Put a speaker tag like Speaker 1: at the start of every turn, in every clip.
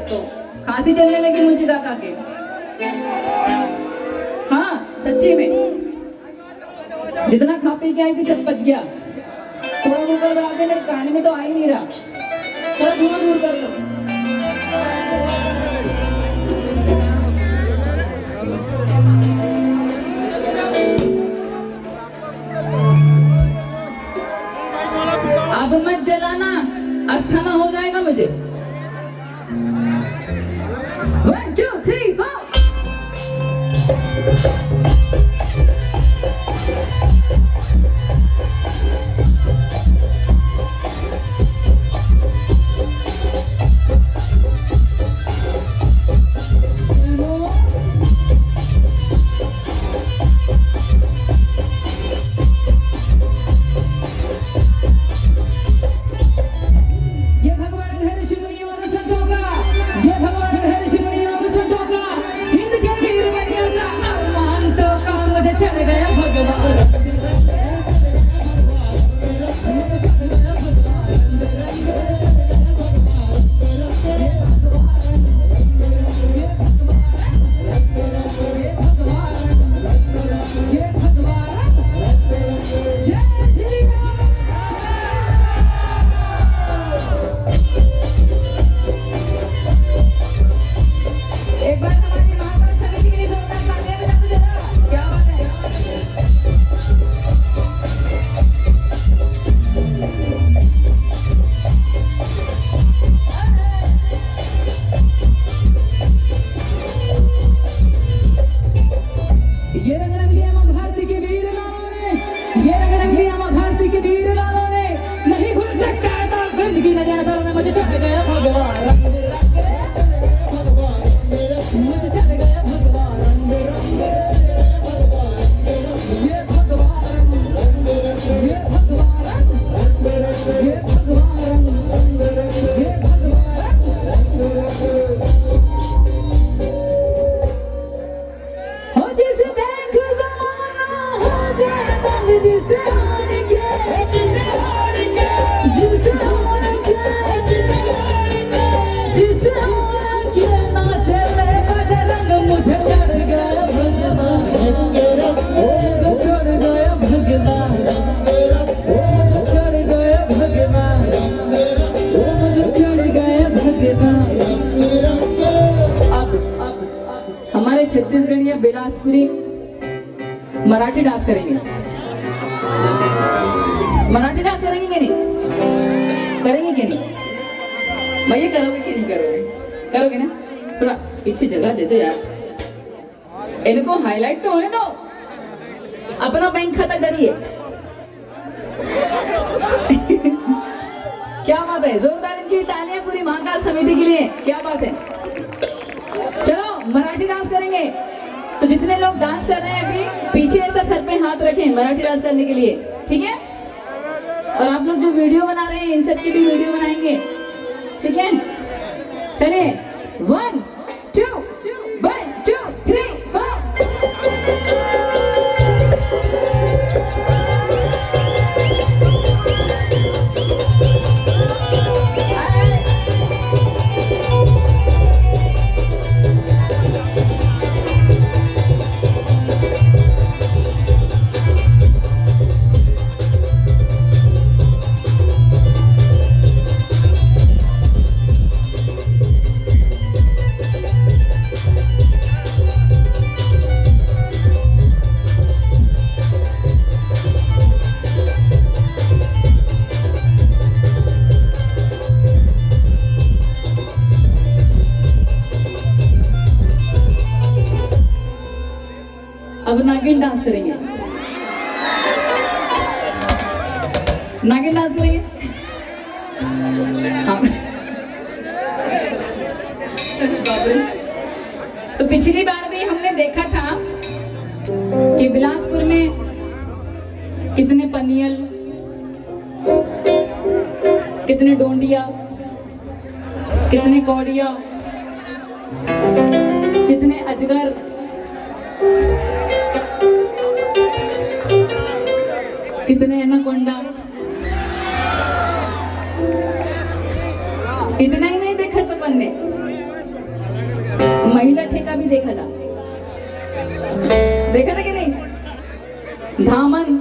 Speaker 1: अब तो खांसी चलने लगी मुझे खा के। हाँ सच्ची में, जितना खा पी के आई थी सब बच गया। थोड़ा ऊपर बढ़ा के मेरे कान में तो आ ही नहीं रहा, थोड़ा धुआं दूर कर लो। अब मत जलाना, अस्थमा हो जाएगा मुझे। 1 2 3 4। हमारे छत्तीसगढ़िया बिलासपुरी मराठी डांस करेंगे। मराठी डांस करेंगे कि नहीं? करेंगे कि नहीं भैया? करोगे कि नहीं करोगे? करोगे ना? थोड़ा पीछे जगह दे दो यार, इनको हाईलाइट तो होने दो। अपना बैंक खाता करिए। क्या बात है, जोरदार इनकी तालियां पूरी महाकाल समिति के लिए। क्या बात है। चलो मराठी डांस करेंगे। तो जितने लोग डांस कर रहे हैं अभी पीछे ऐसा सर पे हाथ रखें मराठी डांस करने के लिए, ठीक है? और आप लोग जो वीडियो बना रहे हैं इन सब की भी वीडियो बनाएंगे, ठीक है? चलिए 1 2 1 2 3 4। अब नागिन डांस करेंगे। नागिन डांस करेंगे। हाँ। तो पिछली बार भी हमने देखा था कि बिलासपुर में कितने पनियल, कितने डोंडिया, कितने कौड़िया, कितने अजगर, कितने एनाकोंडा। इतना ही नहीं देखा तो बंदे, महिला ठेका भी देखा था, देखा था कि नहीं? धामन,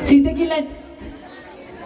Speaker 1: सीते की लट,